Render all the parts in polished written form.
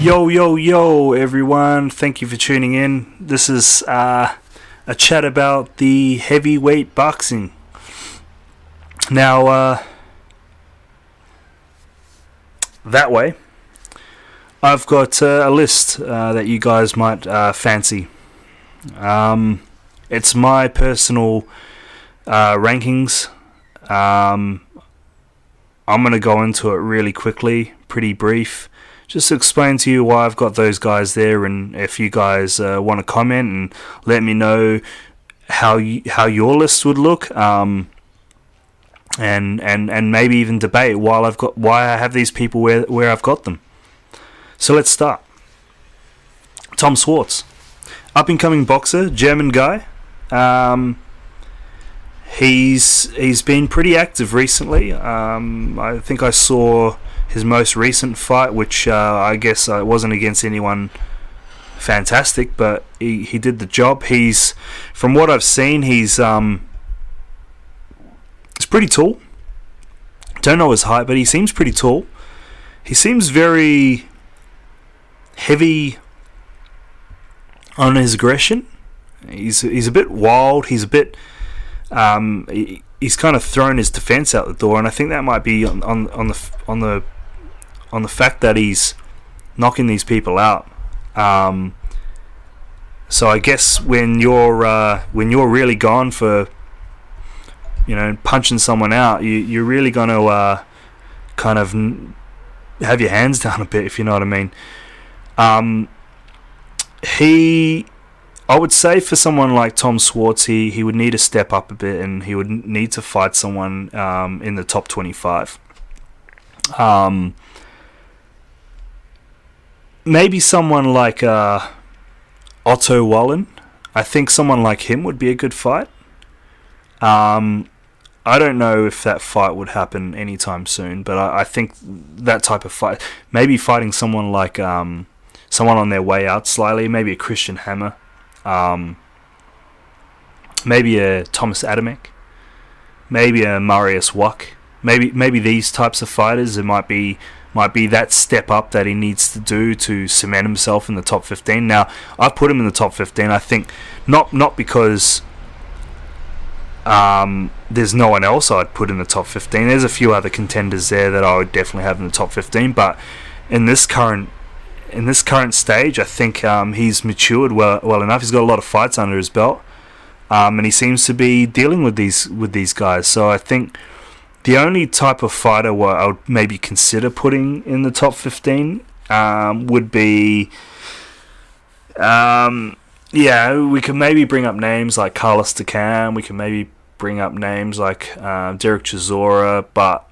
Yo, yo, yo, everyone. Thank you for tuning in. This is a chat about the heavyweight boxing. Now, that way, I've got a list that you guys might fancy. It's my personal rankings. I'm going to go into it really quickly, pretty brief. Just to explain to you why I've got those guys there, and if you guys want to comment and let me know how your list would look, and maybe even debate why I have these people where I've got them. So let's start. Tom Schwarz, up and coming boxer, German guy. He's been pretty active recently. I think I saw his most recent fight, which I guess wasn't against anyone fantastic, but he did the job. From what I've seen, he's pretty tall. Don't know his height, but he seems pretty tall. He seems very heavy on his aggression. He's a bit wild. He's a bit he's kind of thrown his defense out the door, and I think that might be on the fact that he's knocking these people out. So I guess when you're really gone for, punching someone out, you're really going to kind of have your hands down a bit, if you know what I mean. I would say for someone like Tom Schwarz, he would need to step up a bit, and he would need to fight someone in the top 25. Maybe someone like Otto Wallen. I think someone like him would be a good fight. I don't know if that fight would happen anytime soon, but I think that type of fight, maybe fighting someone like someone on their way out slightly, maybe a Christian Hammer, maybe a Thomas Adamek, maybe a Marius Wack, maybe these types of fighters. It might be that step up that he needs to do to cement himself in the top 15. Now, I've put him in the top 15. I think not because there's no one else I'd put in the top 15. There's a few other contenders there that I would definitely have in the top 15. But in this current stage, I think he's matured well enough. He's got a lot of fights under his belt, and he seems to be dealing with these guys. So I think the only type of fighter where I would maybe consider putting in the top 15 would be, we could maybe bring up names like Carlos Takam. We can maybe bring up names like Derek Chisora. But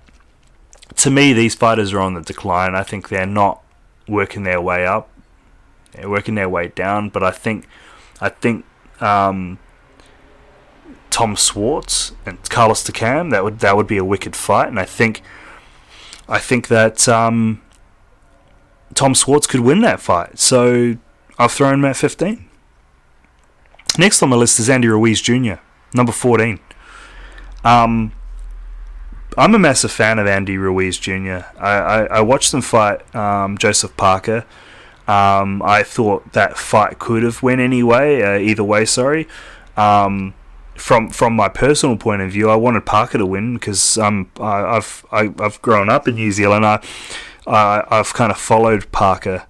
to me, these fighters are on the decline. I think they're not working their way up. They're working their way down. But I think Tom Schwarz and Carlos Takam, that would be a wicked fight, and I think that Tom Schwarz could win that fight. So I've thrown him at 15. Next on my list is Andy Ruiz Jr., number 14. I'm a massive fan of Andy Ruiz Jr. I watched him fight Joseph Parker. I thought that fight could have went either way. Sorry. From my personal point of view, I wanted Parker to win because I've grown up in New Zealand. I've kind of followed Parker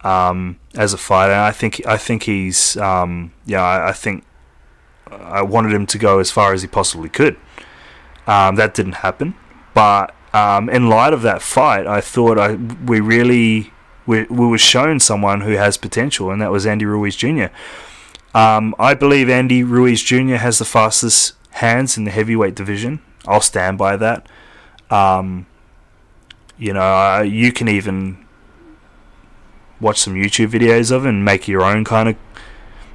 as a fighter. And I think he's I think I wanted him to go as far as he possibly could. That didn't happen, but in light of that fight, I thought we were shown someone who has potential, and that was Andy Ruiz Jr. I believe Andy Ruiz Jr. has the fastest hands in the heavyweight division. I'll stand by that. You can even watch some YouTube videos of him and make your own kind of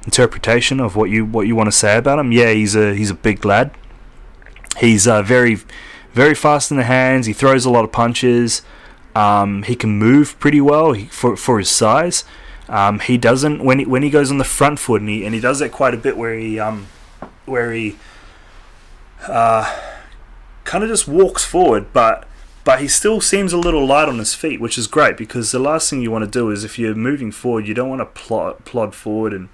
interpretation of what you want to say about him. Yeah, he's a big lad. He's very, very fast in the hands. He throws a lot of punches. He can move pretty well for his size. He doesn't when he goes on the front foot, and he does that quite a bit, where he kind of just walks forward, but but he still seems a little light on his feet, which is great, because the last thing you want to do is, if you're moving forward, you don't want to plod forward and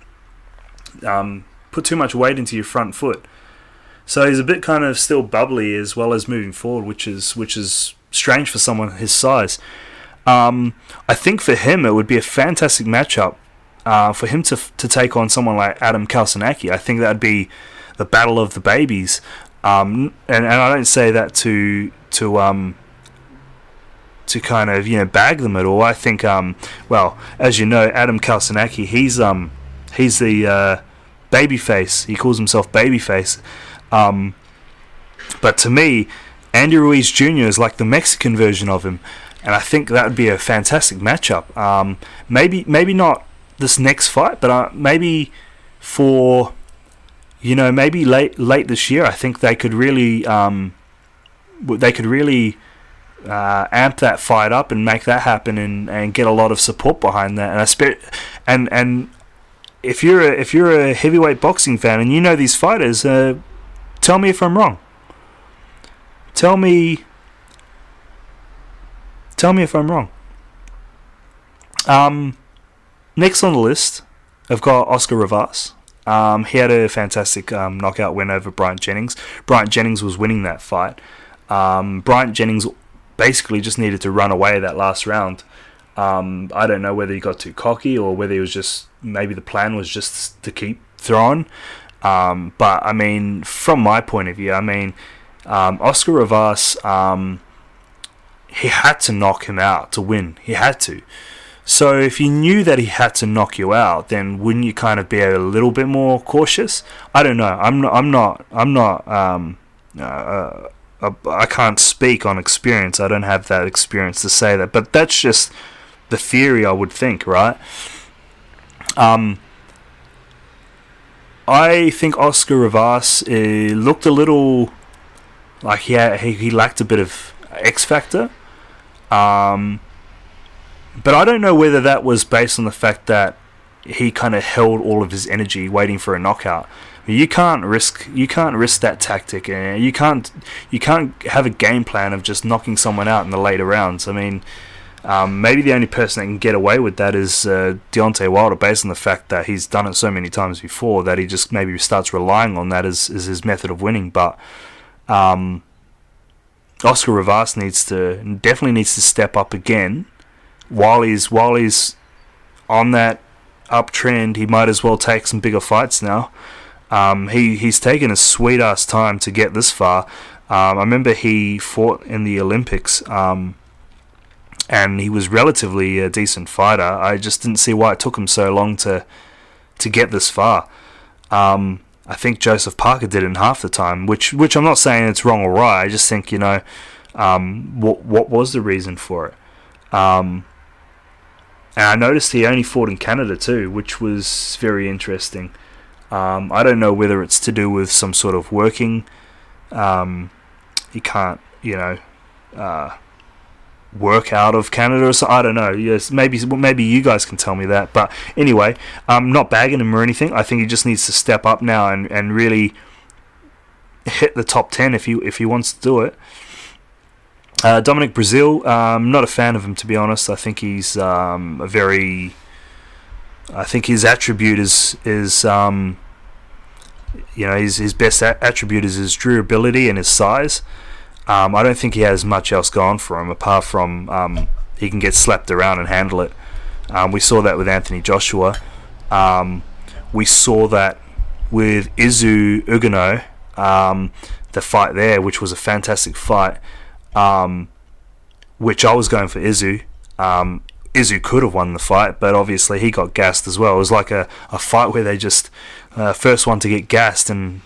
put too much weight into your front foot. So he's a bit kind of still bubbly as well as moving forward, which is strange for someone his size. I think for him it would be a fantastic matchup for him to take on someone like Adam Kalsanaki. I think that would be the battle of the babies. And I don't say that to kind of bag them at all. I think well, as you know, Adam Kalsanaki, he's the babyface. He calls himself babyface. But to me, Andy Ruiz Jr. is like the Mexican version of him, and I think that would be a fantastic matchup. Maybe not this next fight, but maybe for maybe late this year. I think they could really amp that fight up and make that happen, and get a lot of support behind that. And if you're a heavyweight boxing fan and you know these fighters, tell me if I'm wrong. Tell me if I'm wrong. Next on the list, I've got Oscar Rivas. He had a fantastic knockout win over Bryant Jennings. Bryant Jennings was winning that fight. Bryant Jennings basically just needed to run away that last round. I don't know whether he got too cocky or whether he was just, maybe the plan was just to keep throwing. But I mean, from my point of view, Oscar Rivas, he had to knock him out to win. He had to. So if you knew that he had to knock you out, then wouldn't you kind of be a little bit more cautious? I don't know. I can't speak on experience. I don't have that experience to say that. But that's just the theory, I would think, right? I think Oscar Rivas looked a little like he lacked a bit of X factor. But I don't know whether that was based on the fact that he kind of held all of his energy waiting for a knockout. You can't risk that tactic, and you can't have a game plan of just knocking someone out in the later rounds. I mean, maybe the only person that can get away with that is Deontay Wilder, based on the fact that he's done it so many times before that he just maybe starts relying on that as his method of winning. But Oscar Rivas definitely needs to step up again. While he's on that uptrend, he might as well take some bigger fights now. He's taken a sweet ass time to get this far. I remember he fought in the Olympics, and he was relatively a decent fighter. I just didn't see why it took him so long to get this far. I think Joseph Parker did it in half the time, which I'm not saying it's wrong or right. I just think what was the reason for it? And I noticed he only fought in Canada too, which was very interesting. I don't know whether it's to do with some sort of working. He can't, work out of Canada or so. I don't know. Yes, maybe you guys can tell me that. But anyway, I'm not bagging him or anything. I think he just needs to step up now and really hit the top 10 if he wants to do it. Dominic Brazil, I'm not a fan of him, to be honest. I think he's I think his attribute is his best attribute is his durability and his size. I don't think he has much else going for him apart from he can get slapped around and handle it. We saw that with Anthony Joshua. We saw that with Izu Ugano, the fight there, which was a fantastic fight. Which I was going for Izu. Izu could have won the fight, but obviously he got gassed as well. It was like a fight where they just first one to get gassed and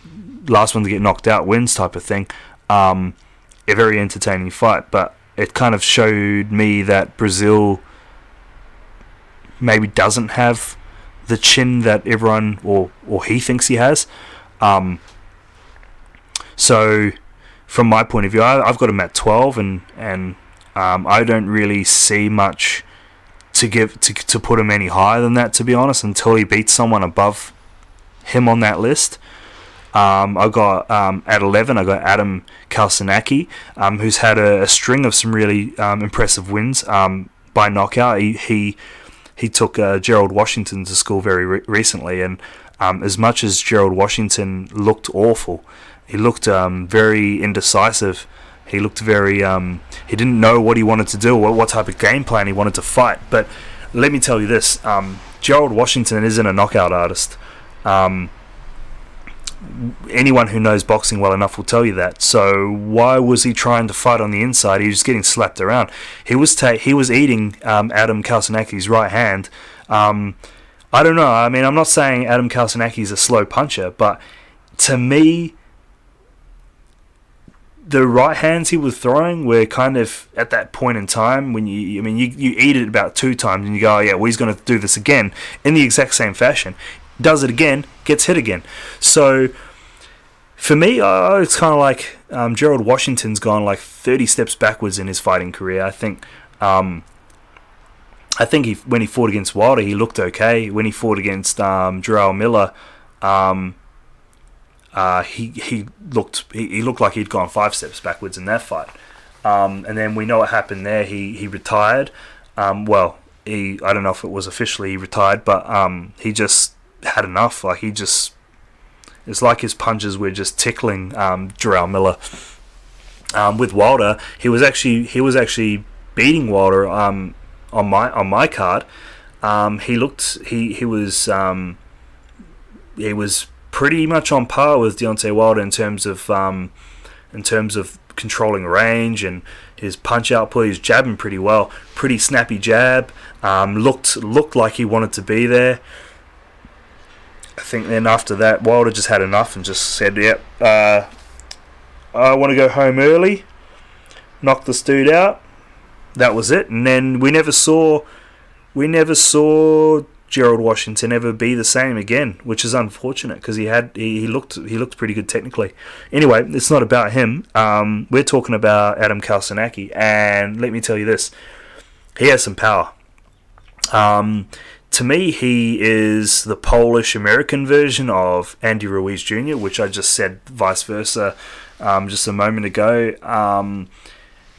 last one to get knocked out wins type of thing. A very entertaining fight, but it kind of showed me that Brazil maybe doesn't have the chin that everyone or he thinks he has. So from my point of view, I've got him at 12, and I don't really see much to put him any higher than that, to be honest, until he beats someone above him on that list. I got at 11. I got Adam Kalsanaki, who's had a string of some really impressive wins by knockout. He took Gerald Washington to school very recently, and as much as Gerald Washington looked awful, he looked very indecisive. He looked very he didn't know what he wanted to do, or what type of game plan he wanted to fight. But let me tell you this: Gerald Washington isn't a knockout artist. Anyone who knows boxing well enough will tell you that. So why was he trying to fight on the inside? He was getting slapped around. He was eating Adam Kalsanaki's right hand. I don't know. I mean, I'm not saying Adam Kalsanaki's a slow puncher, but to me, the right hands he was throwing were kind of at that point in time when you eat it about 2 times and you go, oh yeah, well, he's going to do this again in the exact same fashion. Does it again, gets hit again. So for me, it's kind of like Gerald Washington's gone like 30 steps backwards in his fighting career. I think when he fought against Wilder, he looked okay. When he fought against Jarrell Miller, he looked like he'd gone 5 steps backwards in that fight. And then we know what happened there. He retired. I don't know if it was officially he retired, but he just had enough. Like it's like his punches were just tickling Jarrell Miller. With Wilder, he was actually beating Wilder on my card. He was pretty much on par with Deontay Wilder in terms of controlling range and his punch output. He's jabbing pretty well, pretty snappy jab. Looked like he wanted to be there. I think then after that, Wilder just had enough and just said, "Yep, I want to go home early." Knocked this dude out. That was it. And then we never saw Gerald Washington ever be the same again, which is unfortunate because he looked pretty good technically. Anyway, it's not about him. We're talking about Adam Kalsanaki, and let me tell you this: he has some power. To me, he is the Polish-American version of Andy Ruiz Jr., which I just said vice versa just a moment ago.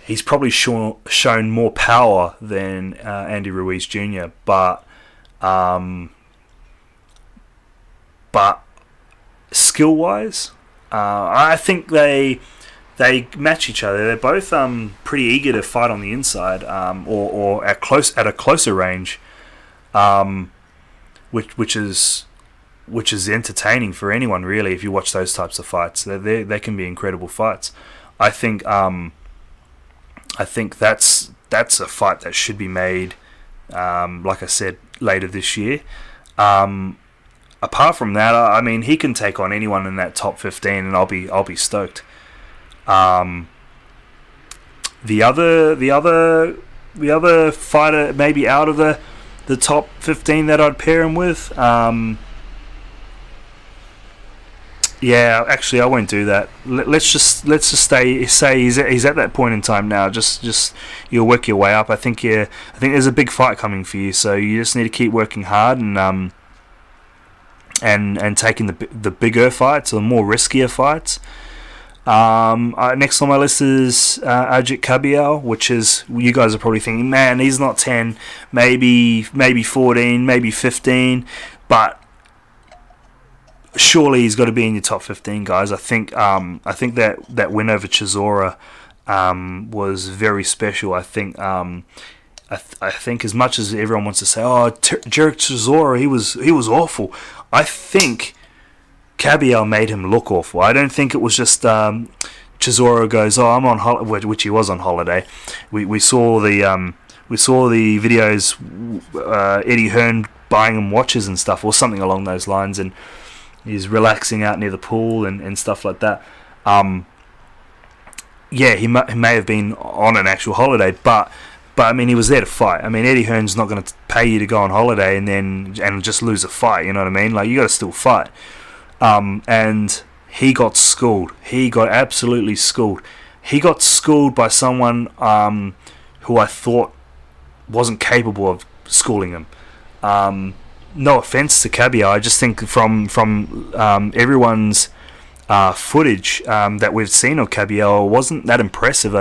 He's probably shown more power than Andy Ruiz Jr., but skill-wise, I think they match each other. They're both pretty eager to fight on the inside, or at a closer range. Which is entertaining for anyone really. If you watch those types of fights, they can be incredible fights. I think that's a fight that should be made, like I said, later this year. Apart from that, I mean, he can take on anyone in that top 15, and I'll be stoked. The other fighter maybe out of the top 15 that I'd pair him with, actually I won't do that. Let's just say he's at that point in time now. Just you'll work your way up. I think there's a big fight coming for you, so you just need to keep working hard and taking the bigger fights, or the more riskier fights. Next on my list is Ajit Kabial, which is, you guys are probably thinking, man, he's not 10, maybe 14, maybe 15, but surely he's got to be in your top 15, guys. I think that win over Chisora was very special. I think as much as everyone wants to say, Derek Chisora, he was awful, I think Kabial made him look awful. I don't think it was just Chisora goes, I'm on holiday, which he was on holiday. We saw the videos, Eddie Hearn buying him watches and stuff, or something along those lines, and he's relaxing out near the pool and stuff like that. He may have been on an actual holiday, but I mean, he was there to fight. I mean, Eddie Hearn's not going to pay you to go on holiday and just lose a fight. You know what I mean? Like, you got to still fight. And he got schooled. He got absolutely schooled. He got schooled by someone who I thought wasn't capable of schooling him. No offense to Kabial, I just think from everyone's footage that we've seen of Caballero wasn't that impressive.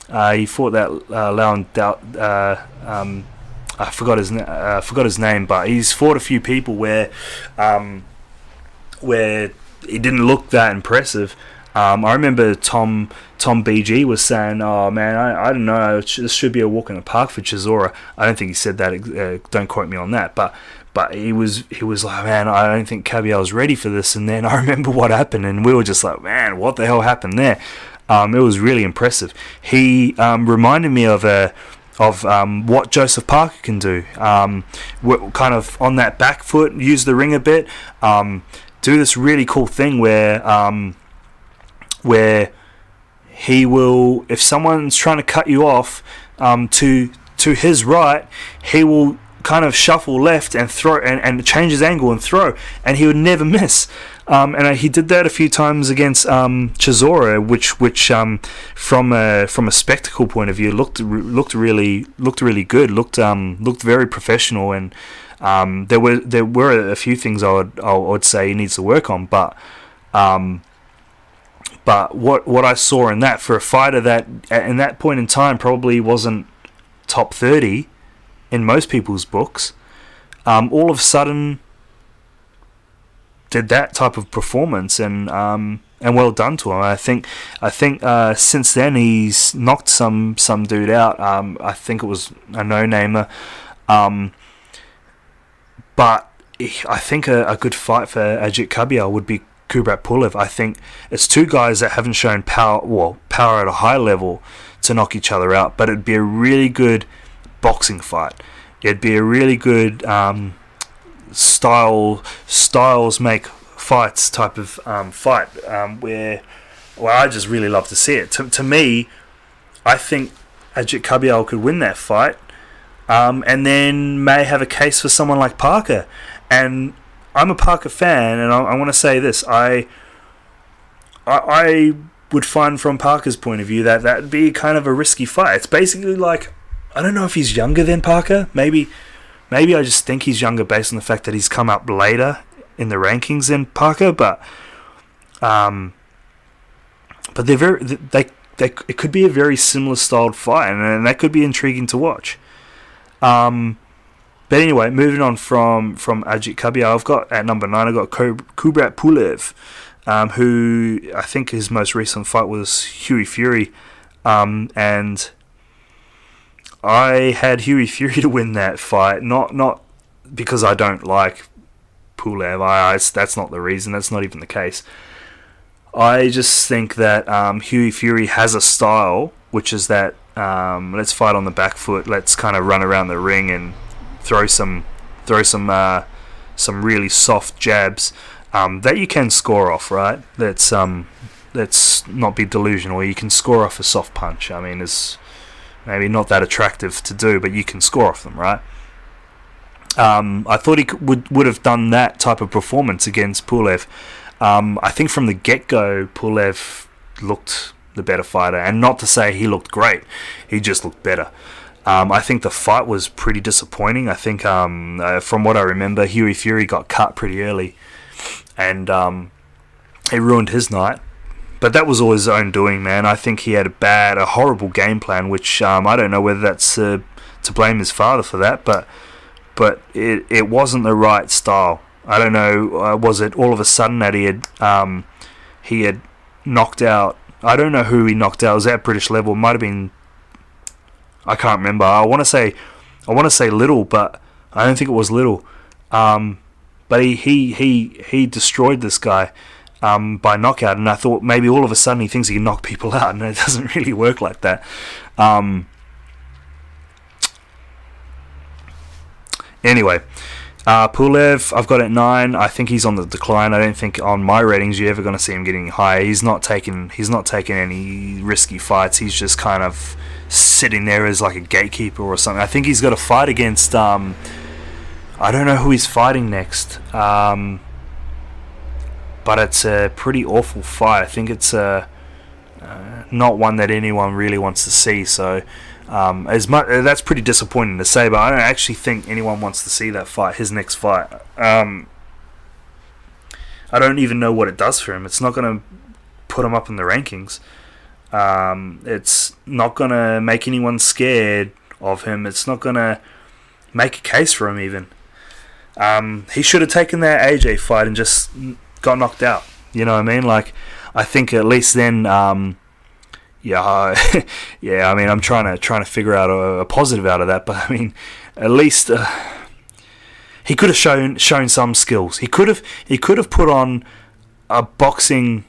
He fought that Laon Doubt. I forgot his name, but he's fought a few people where he didn't look that impressive. I remember Tom BG was saying, "Oh man, I don't know. This should be a walk in the park for Chisora." I don't think he said that. Don't quote me on that. But he was like, "Man, I don't think Caball's ready for this." And then I remember what happened, and we were just like, "Man, what the hell happened there?" It was really impressive. He reminded me of what Joseph Parker can do. Kind of on that back foot, use the ring a bit. Do this really cool thing where he will, if someone's trying to cut you off to his right, he will kind of shuffle left and throw and change his angle and throw, and he would never miss. And he did that a few times against Chisora, which from a spectacle point of view looked really good, looked very professional, and there were a few things I would say he needs to work on, but what I saw in that, for a fighter that in that point in time probably wasn't top 30 in most people's books, all of a sudden did that type of performance, and well done to him. I think since then he's knocked some dude out. I think it was a no-namer, but I think a good fight for Ajit Kabir would be Kubrat Pulev. I think it's two guys that haven't shown power at a high level to knock each other out, but it'd be a really good boxing fight. It'd be a really good styles make fights type of fight, where I just really love to see it. To me, I think Ajit Kabir could win that fight, and then may have a case for someone like Parker. And I'm a Parker fan, and I want to say this: I would find from Parker's point of view that that'd be kind of a risky fight. It's basically like, I don't know if he's younger than Parker. Maybe I just think he's younger based on the fact that he's come up later in the rankings than Parker. But they're it could be a very similar styled fight, and that could be intriguing to watch. But anyway, moving on from Ajit Kabir, I've got at number 9. I've got Kubrat Pulev, who I think his most recent fight was Huey Fury, and I had Huey Fury to win that fight, not because I don't like Pulev. That's not the reason. That's not even the case. I just think that Huey Fury has a style, which is that let's fight on the back foot, let's kind of run around the ring and throw some really soft jabs that you can score off, right? Let's not be delusional. You can score off a soft punch. I mean, it's maybe not that attractive to do, but you can score off them, right? I thought he would have done that type of performance against Pulev. I think from the get-go, Pulev looked the better fighter, and not to say he looked great, he just looked better. I think the fight was pretty disappointing. I think from what I remember, Huey Fury got cut pretty early, and it ruined his night. But that was all his own doing, man. I think he had a horrible game plan, which I don't know whether that's to blame his father for that, but it wasn't the right style. I don't know, was it all of a sudden that he had knocked out, I don't know who he knocked out, it was at British level, it might have been, I can't remember, I want to say Little, but I don't think it was Little, but he destroyed this guy by knockout, and I thought maybe all of a sudden he thinks he can knock people out, and it doesn't really work like that. Anyway, Pulev, I've got at 9. I think he's on the decline. I don't think on my ratings you're ever going to see him getting higher. He's not taking any risky fights. He's just kind of sitting there as like a gatekeeper or something. I think he's got a fight against I don't know who he's fighting next, but it's a pretty awful fight. I think it's not one that anyone really wants to see. So that's pretty disappointing to say, but I don't actually think anyone wants to see that fight, his next fight. I don't even know what it does for him. It's not going to put him up in the rankings. It's not going to make anyone scared of him. It's not going to make a case for him even. He should have taken that AJ fight and just got knocked out. You know what I mean? Like, I think at least then, yeah. I mean, I'm trying to figure out a positive out of that, but I mean, at least he could have shown some skills. He could have put on a boxing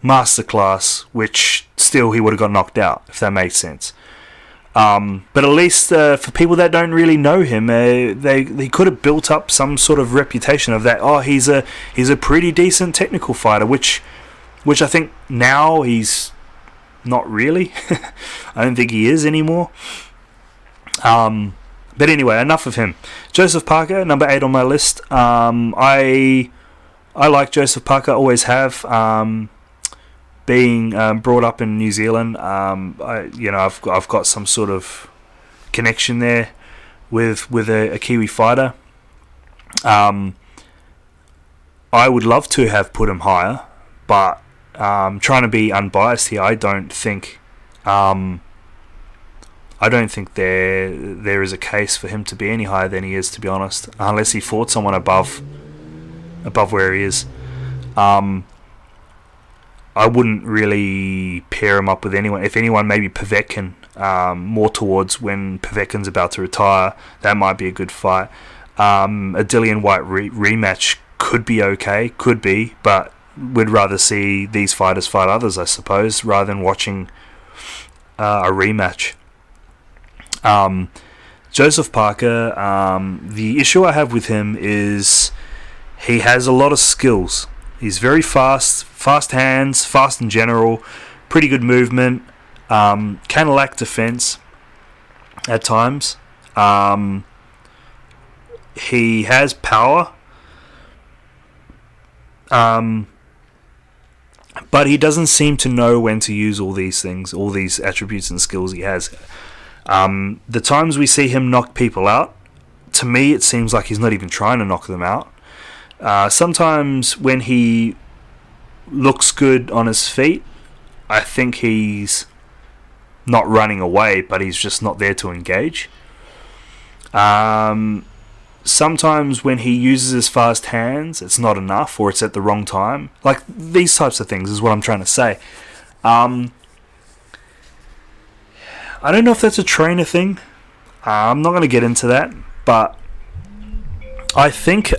masterclass, which still he would have got knocked out, if that makes sense. But at least for people that don't really know him, they could have built up some sort of reputation of that. Oh, he's a pretty decent technical fighter, which I think now he's not really. I don't think he is anymore. But anyway, enough of him. Joseph Parker, number 8 on my list. I like Joseph Parker, always have. Being brought up in New Zealand, I've got some sort of connection there with a Kiwi fighter. I would love to have put him higher, but trying to be unbiased here, I don't think there is a case for him to be any higher than he is, to be honest, unless he fought someone above where he is. I wouldn't really pair him up with anyone. If anyone, maybe Povetkin, more towards when Povetkin's about to retire. That might be a good fight. A Dillian Whyte rematch could be okay, but we'd rather see these fighters fight others, I suppose, rather than watching a rematch. Joseph Parker, the issue I have with him is he has a lot of skills. He's very fast hands, fast in general, pretty good movement, can lack defense at times. He has power, but he doesn't seem to know when to use all these things, all these attributes and skills he has. The times we see him knock people out, to me it seems like he's not even trying to knock them out. Sometimes when he looks good on his feet, I think he's not running away, but he's just not there to engage. Sometimes when he uses his fast hands, it's not enough, or it's at the wrong time. Like, these types of things is what I'm trying to say. I don't know if that's a trainer thing. I'm not going to get into that, but I think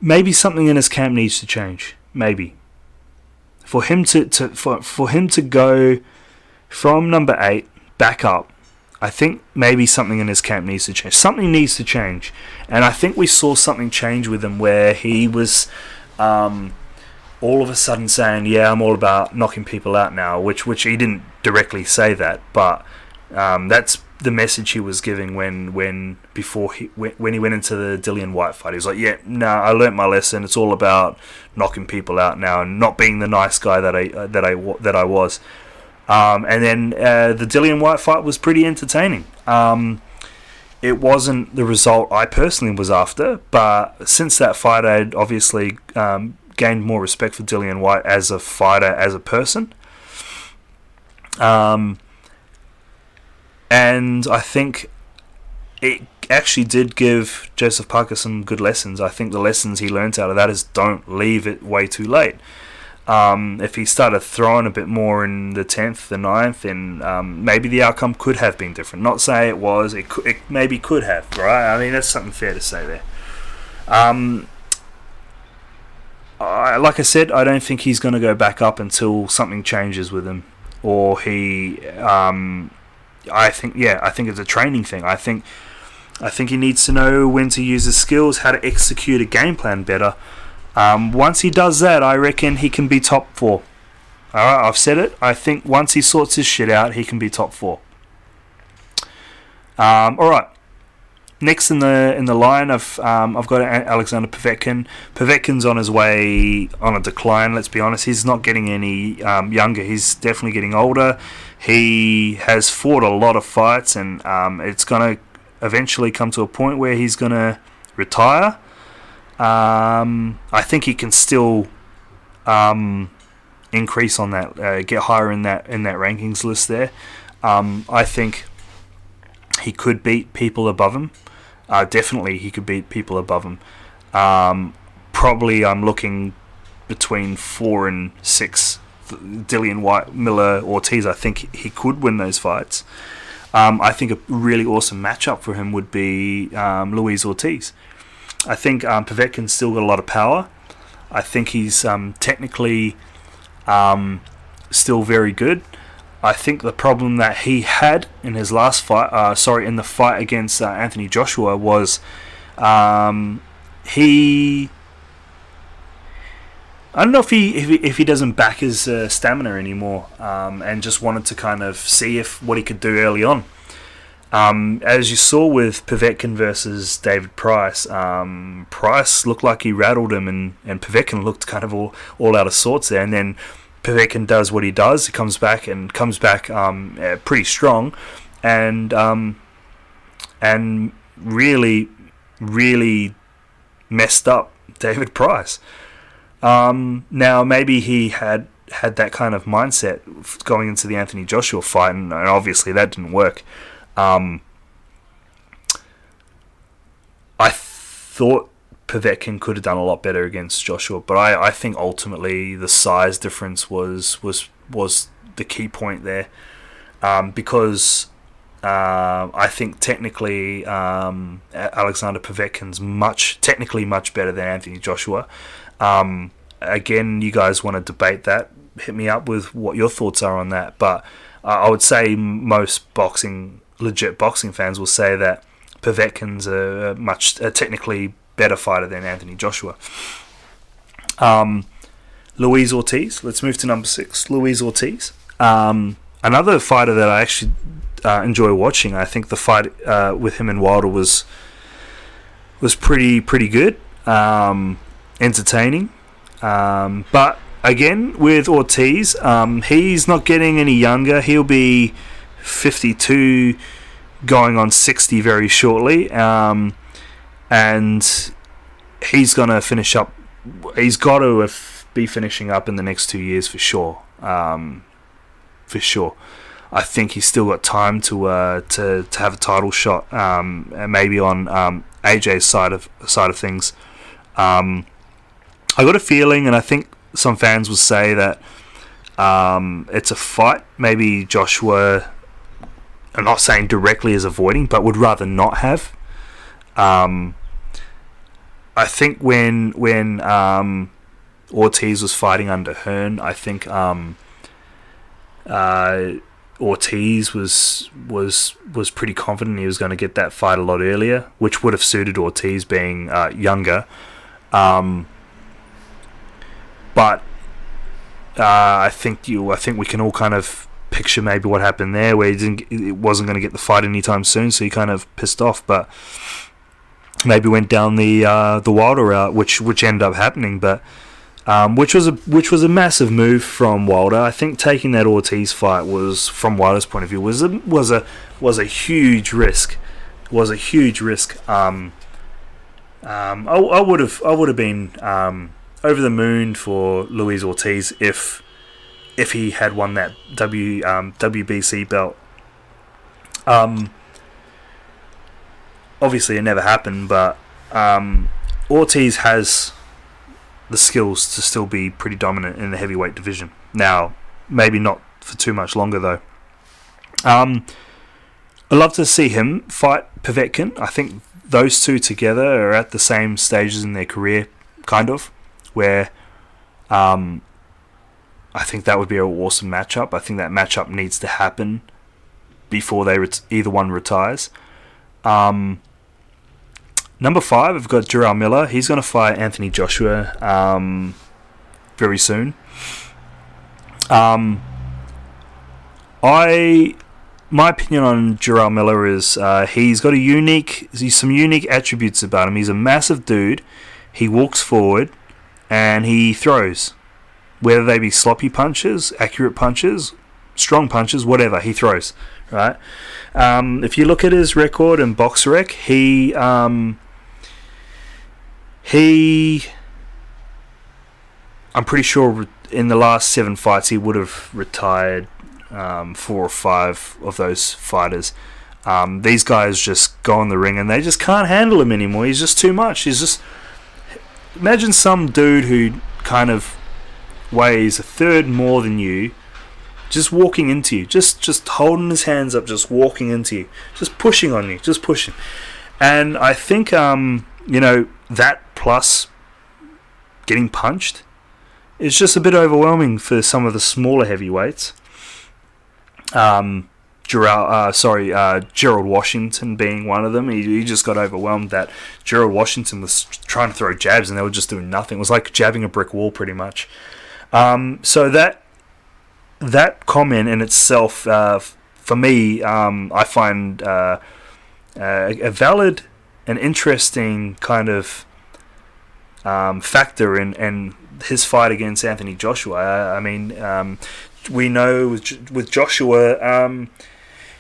maybe something in his camp needs to change. Maybe for him to go from number 8 back up, I think maybe something in his camp needs to change. Something needs to change, and I think we saw something change with him where he was all of a sudden saying, "Yeah, I'm all about knocking people out now," which he didn't directly say that, but that's the message he was giving when he went into the Dillian Whyte fight. He was like, "Yeah, no, I learnt my lesson. It's all about knocking people out now and not being the nice guy that I was." And then the Dillian Whyte fight was pretty entertaining. It wasn't the result I personally was after, but since that fight, I'd obviously gained more respect for Dillian Whyte as a fighter, as a person. And I think it actually did give Joseph Parker some good lessons. I think the lessons he learnt out of that is don't leave it way too late. If he started throwing a bit more in the 10th, the 9th, then maybe the outcome could have been different. Not say it was, it maybe could have, right? I mean, that's something fair to say there. Like I said, I don't think he's going to go back up until something changes with him, or he. I think it's a training thing. I think he needs to know when to use his skills, how to execute a game plan better. Once he does that, I reckon he can be top 4. Alright, I've said it. I think once he sorts his shit out, he can be top 4. Alright. Next in the line, I've got Alexander Povetkin. Povetkin's on his way on a decline. Let's be honest. He's not getting any younger. He's definitely getting older. He has fought a lot of fights, and it's going to eventually come to a point where he's going to retire. I think he can still increase on that, get higher in that rankings list there. I think he could beat people above him. Definitely, he could beat people above him. Probably, I'm looking between 4 and 6. Dillian White, Miller, Ortiz. I think he could win those fights. I think a really awesome matchup for him would be Luis Ortiz. I think Povetkin's still got a lot of power. I think he's technically still very good. I think the problem that he had in his last fight, in the fight against Anthony Joshua, was he. I don't know if he doesn't back his stamina anymore, and just wanted to kind of see what he could do early on. As you saw with Povetkin versus David Price, Price looked like he rattled him, and Povetkin looked kind of all out of sorts there. And then Povetkin does what he does. He comes back pretty strong, and really, really messed up David Price. Now maybe he had that kind of mindset going into the Anthony Joshua fight, and obviously that didn't work. I thought Povetkin could have done a lot better against Joshua, but I think ultimately the size difference was the key point there, because I think technically Alexander Povetkin's technically much better than Anthony Joshua. Again, you guys want to debate that, hit me up with what your thoughts are on that, but I would say most legit boxing fans will say that Povetkin's a much technically better fighter than Anthony Joshua. Luis Ortiz, let's move to number 6. Luis Ortiz, another fighter that I actually enjoy watching. I think the fight with him and Wilder was pretty good, entertaining. But again, with Ortiz, he's not getting any younger. He'll be 52, going on 60 very shortly, and he's gonna finish up. He's got to be finishing up in the next 2 years for sure. For sure, I think he's still got time to have a title shot, and maybe on AJ's side of things. I got a feeling, and I think some fans will say that it's a fight maybe Joshua, I'm not saying directly is avoiding, but would rather not have. I think when Ortiz was fighting under Hearn, I think Ortiz was pretty confident he was going to get that fight a lot earlier, which would have suited Ortiz being younger. But I think we can all kind of picture maybe what happened there, where he wasn't going to get the fight anytime soon, so he kind of pissed off. But maybe went down the Wilder route, which ended up happening. But which was a massive move from Wilder. I think taking that Ortiz fight was, from Wilder's point of view, was a huge risk. Was a huge risk. I would have been over the moon for Luis Ortiz if he had won that WBC belt. Obviously it never happened, but Ortiz has the skills to still be pretty dominant in the heavyweight division. Now, maybe not for too much longer though. I'd love to see him fight Povetkin. I think those two together are at the same stages in their career, kind of, where I think that would be an awesome matchup. I think that matchup needs to happen before either one retires. Number 5, I've got Jarrell Miller. He's going to fight Anthony Joshua very soon. My opinion on Jarrell Miller is he's got some unique attributes about him. He's a massive dude. He walks forward and he throws. Whether they be sloppy punches, accurate punches, strong punches, whatever, he throws. Right? If you look at his record and box rec, he I'm pretty sure in the last 7 fights he would have retired 4 or 5 of those fighters. These guys just go in the ring and they just can't handle him anymore. He's just too much. Imagine some dude who kind of weighs a third more than you, just walking into you, just holding his hands up, just walking into you, just pushing on you, just pushing. And I think that plus getting punched is just a bit overwhelming for some of the smaller heavyweights. Gerald Washington being one of them. He just got overwhelmed that Gerald Washington was trying to throw jabs and they were just doing nothing. It was like jabbing a brick wall pretty much. So that comment in itself, for me, I find a valid and interesting kind of factor in his fight against Anthony Joshua. We know with Joshua,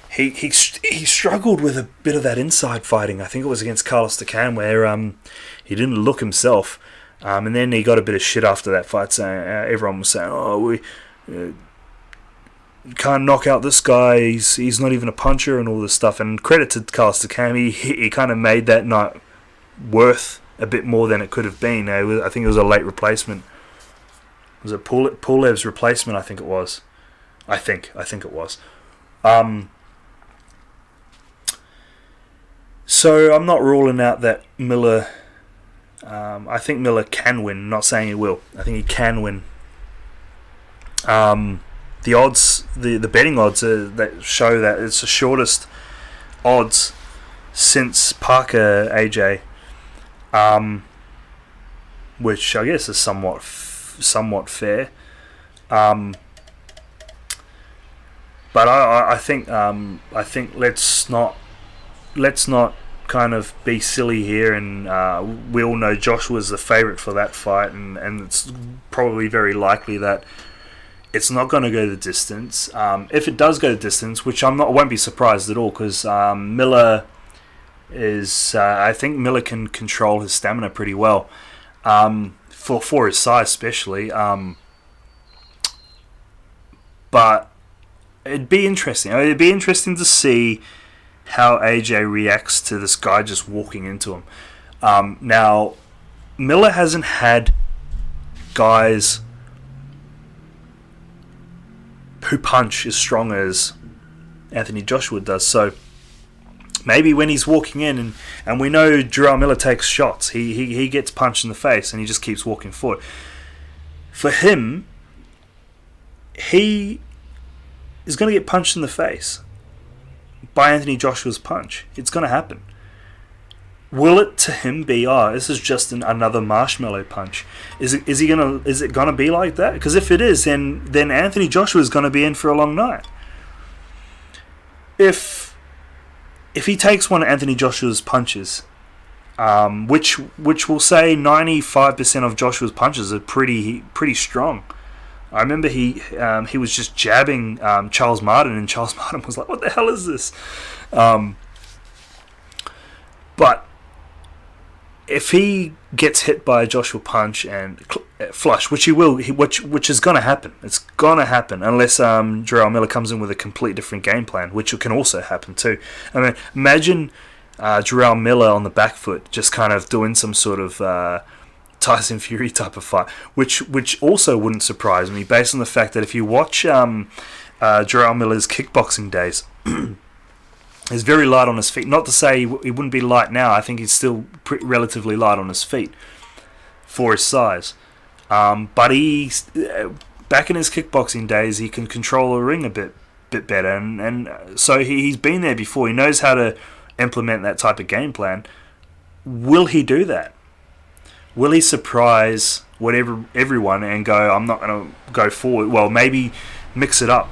he struggled with a bit of that inside fighting. I think it was against Carlos Ducan where he didn't look himself, and then he got a bit of shit after that fight. Saying everyone was saying, "Oh, we can't knock out this guy. He's not even a puncher," and all this stuff. And credit to Carlos Ducan, he kind of made that night worth a bit more than it could have been. I think it was a late replacement. Was it Pulev's replacement? I think it was. I think it was. So I'm not ruling out that Miller. I think Miller can win. I'm not saying he will. I think he can win. The odds, the betting odds that show that it's the shortest odds since Parker AJ, which I guess is somewhat fair. But I think let's not kind of be silly here, and we all know Joshua's the favourite for that fight, and it's probably very likely that it's not going to go the distance. If it does go the distance, which I won't be surprised at all, because Miller is, I think Miller can control his stamina pretty well, for his size especially. But it'd be interesting. It'd be interesting to see how AJ reacts to this guy just walking into him. Now, Miller hasn't had guys who punch as strong as Anthony Joshua does. So maybe when he's walking in, and we know Jarrell Miller takes shots, he gets punched in the face and he just keeps walking forward. For him, he is going to get punched in the face by Anthony Joshua's punch. It's going to happen. Will it to him be, this is just another marshmallow punch? Is it gonna be like that? Because if it is, then Anthony Joshua is gonna be in for a long night. If he takes one of Anthony Joshua's punches, which will say 95% of Joshua's punches are pretty strong. I remember he was just jabbing Charles Martin, and Charles Martin was like, "What the hell is this?" But if he gets hit by a Joshua punch and flush, which he will, which is going to happen. It's going to happen unless Jarrell Miller comes in with a complete different game plan, which can also happen too. I mean, imagine Jarrell Miller on the back foot, just kind of doing some sort of Tyson Fury type of fight, which also wouldn't surprise me, based on the fact that if you watch Jarrell Miller's kickboxing days, he's very light on his feet. Not to say he wouldn't be light now. I think he's still relatively light on his feet for his size. But he's back in his kickboxing days, he can control the ring a bit better, and so he's been there before. He knows how to implement that type of game plan. Will he do that? Will he surprise everyone and go, "I'm not going to go forward"? Well, maybe mix it up.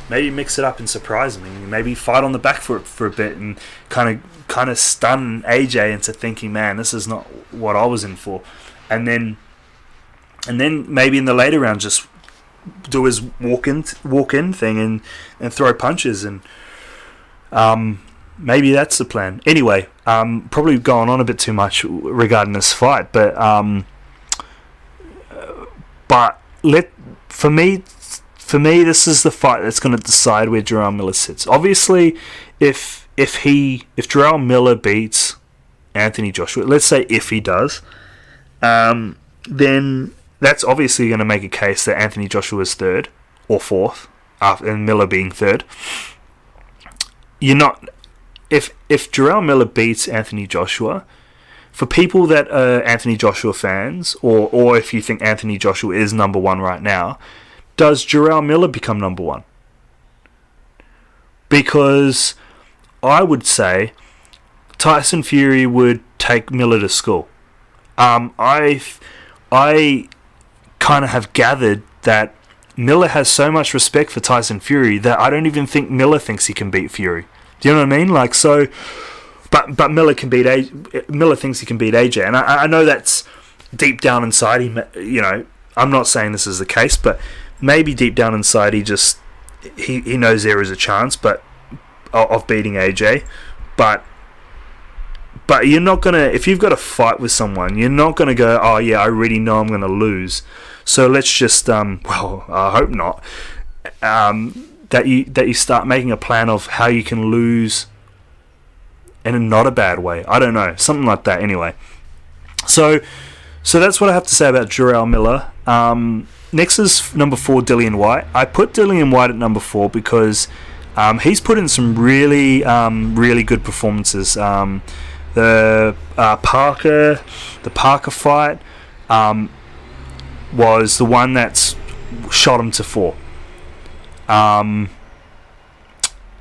Maybe mix it up and surprise me. Maybe fight on the back foot for a bit and kind of stun AJ into thinking, "Man, this is not what I was in for." And then maybe in the later round just do his walk in thing and throw punches. And maybe that's the plan. Anyway, probably going on a bit too much regarding this fight, but for me, this is the fight that's going to decide where Jarrell Miller sits. Obviously, if Jarrell Miller beats Anthony Joshua, let's say if he does, then that's obviously going to make a case that Anthony Joshua is third or fourth, and Miller being third. You're not. If Jarrell Miller beats Anthony Joshua, for people that are Anthony Joshua fans, or if you think Anthony Joshua is number one right now, does Jarrell Miller become number one? Because I would say Tyson Fury would take Miller to school. I kind of have gathered that Miller has so much respect for Tyson Fury that I don't even think Miller thinks he can beat Fury. Do you know what I mean? Like, so, but Miller can beat Miller thinks he can beat AJ, and I know that's deep down inside. I'm not saying this is the case, but maybe deep down inside he knows there is a chance, but of beating AJ, but you're not gonna, if you've got a fight with someone, you're not gonna go, oh yeah, I already know I'm gonna lose, so let's just well, I hope not. That you start making a plan of how you can lose in a not a bad way. I don't know, something like that. Anyway, so that's what I have to say about Jarrell Miller. Next is number 4, Dillian Whyte. I put Dillian Whyte at number 4 because he's put in some really good performances. The Parker fight was the one that's shot him to 4. Now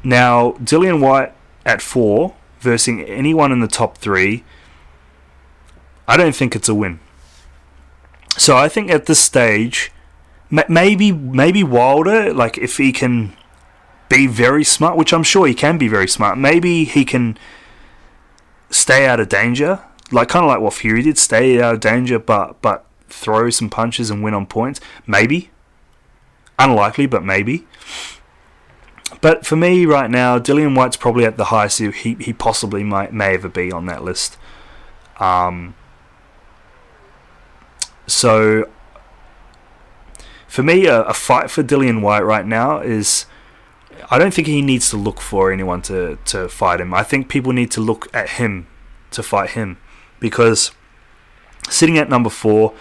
Dillian Whyte at 4 versus anyone in the top 3, I don't think it's a win. So I think at this stage, maybe Wilder, like if he can be very smart, which I'm sure he can be very smart, maybe he can stay out of danger, like kind of like what Fury did, stay out of danger, but throw some punches and win on points. Maybe. Unlikely, but maybe. But for me right now, Dillian Whyte's probably at the highest he possibly may ever be on that list. So for me, a fight for Dillian Whyte right now is, I don't think he needs to look for anyone to fight him. I think people need to look at him to fight him, because sitting at number 4,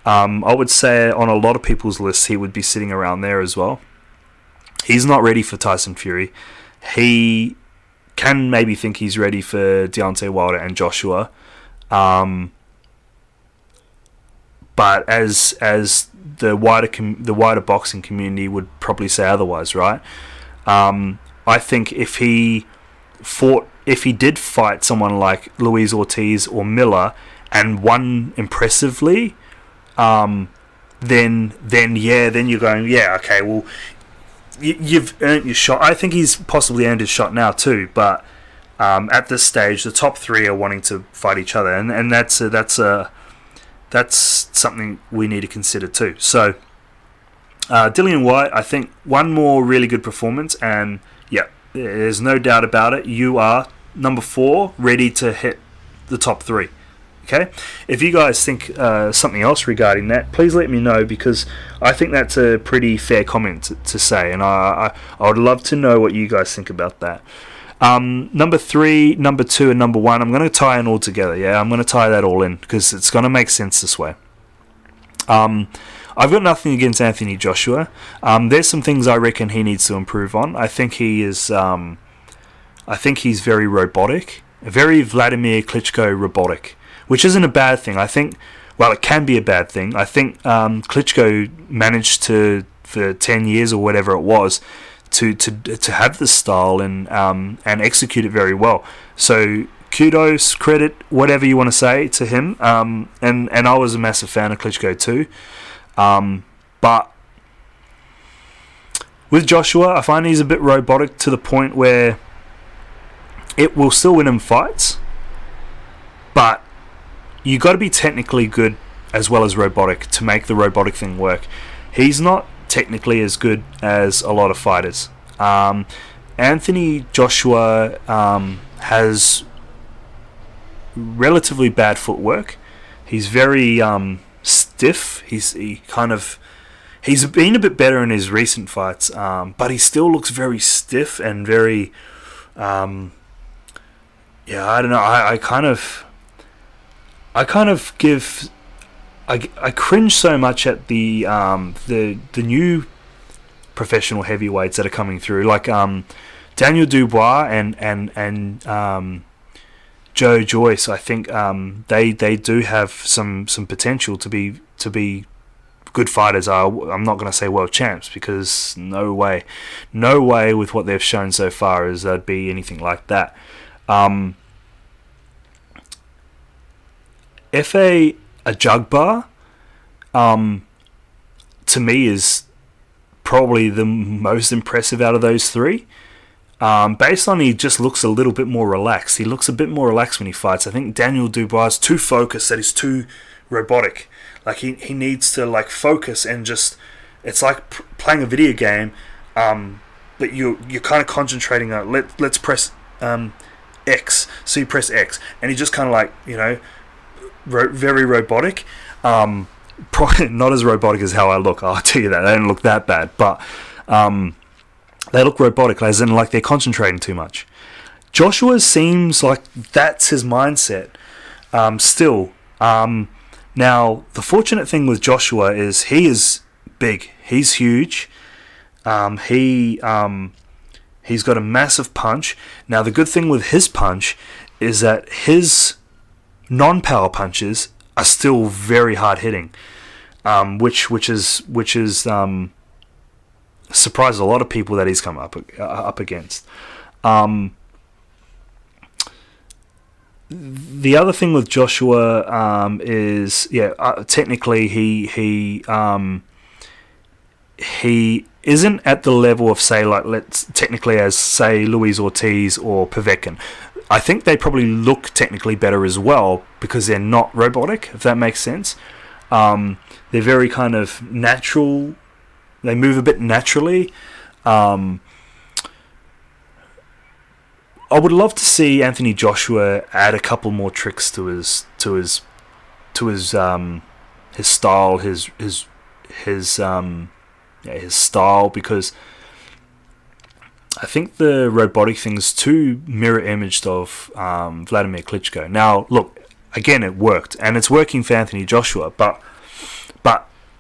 I would say on a lot of people's lists he would be sitting around there as well. He's not ready for Tyson Fury. He can maybe think he's ready for Deontay Wilder and Joshua, but as the wider boxing community would probably say otherwise, right? I think if he did fight someone like Luis Ortiz or Miller and won impressively, then you're going, yeah, okay, well, you've earned your shot. I think he's possibly earned his shot now too, but at this stage, the top 3 are wanting to fight each other, and that's something we need to consider too. So Dillian Whyte, I think one more really good performance, and yeah, there's no doubt about it. You are number 4, ready to hit the top 3. Okay, if you guys think something else regarding that, please let me know, because I think that's a pretty fair comment to say, and I would love to know what you guys think about that. Number 3, number 2, and number 1, I'm going to tie in all together. Yeah, I'm going to tie that all in because it's going to make sense this way. I've got nothing against Anthony Joshua. There's some things I reckon he needs to improve on. I think he is. I think he's very robotic, very Vladimir Klitschko robotic, which isn't a bad thing. I think, well, it can be a bad thing. I think Klitschko managed to, for 10 years or whatever it was, to have this style and execute it very well. So kudos, credit, whatever you want to say to him. And I was a massive fan of Klitschko too. But with Joshua, I find he's a bit robotic to the point where it will still win him fights, but you got to be technically good as well as robotic to make the robotic thing work. He's not technically as good as a lot of fighters. Anthony Joshua has relatively bad footwork. He's very stiff. He's been a bit better in his recent fights, but he still looks very stiff and very. I don't know. I cringe so much at the new professional heavyweights that are coming through, like Daniel Dubois and Joe Joyce. I think they do have some potential to be good fighters. I'm not going to say world champs, because no way with what they've shown so far is they'd be anything like that. If a jug bar, to me, is probably the most impressive out of those three. Based on, he just looks a little bit more relaxed. He looks a bit more relaxed when he fights. I think Daniel Dubois is too focused, that he's too robotic. Like he needs to like focus and just, it's like playing a video game, but you're kind of concentrating on let's press X. So you press X, and he just kind of like, very robotic. Probably not as robotic as how I look, I'll tell you that. They don't look that bad, but they look robotic, as in like they're concentrating too much. Joshua seems like that's his mindset still. Now, the fortunate thing with Joshua is he is big. He's huge. He's got a massive punch. Now, the good thing with his punch is that his non-power punches are still very hard hitting, which surprises a lot of people that he's come up against. The other thing with Joshua is, technically he isn't at the level of, say, like say Luis Ortiz or Povetkin. I think they probably look technically better as well because they're not robotic, if that makes sense. They're very kind of natural. They move a bit naturally. I would love to see Anthony Joshua add a couple more tricks to his style, his style, because I think the robotic thing's too mirror imaged of Vladimir Klitschko. Now, look, again, it worked, and it's working for Anthony Joshua, but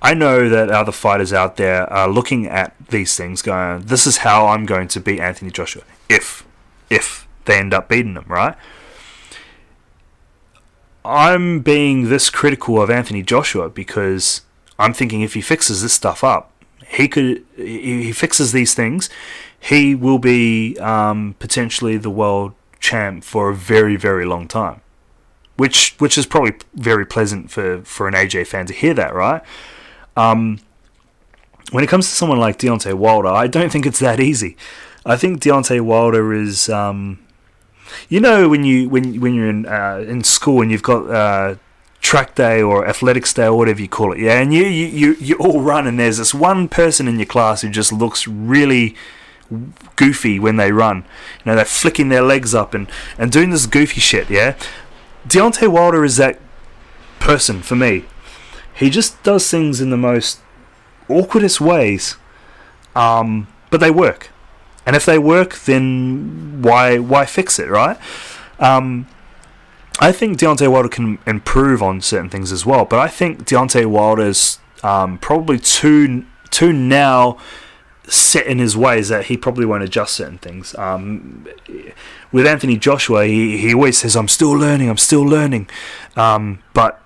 I know that other fighters out there are looking at these things going, this is how I'm going to beat Anthony Joshua, if they end up beating him, right? I'm being this critical of Anthony Joshua because I'm thinking if he fixes this stuff up, he fixes these things, he will be potentially the world champ for a very, very long time. Which is probably very pleasant for an AJ fan to hear that, right? When it comes to someone like Deontay Wilder, I don't think it's that easy. I think Deontay Wilder is, when you're in school and you've got track day or athletics day or whatever you call it, yeah, and you all run, and there's this one person in your class who just looks really goofy when they run. They're flicking their legs up and doing this goofy shit, yeah. Deontay Wilder is that person for me. He just does things in the most awkwardest ways, but they work. And if they work, then why fix it, right? I think Deontay Wilder can improve on certain things as well, but I think Deontay Wilder's probably too now set in his ways that he probably won't adjust certain things. With Anthony Joshua, he always says, I'm still learning, but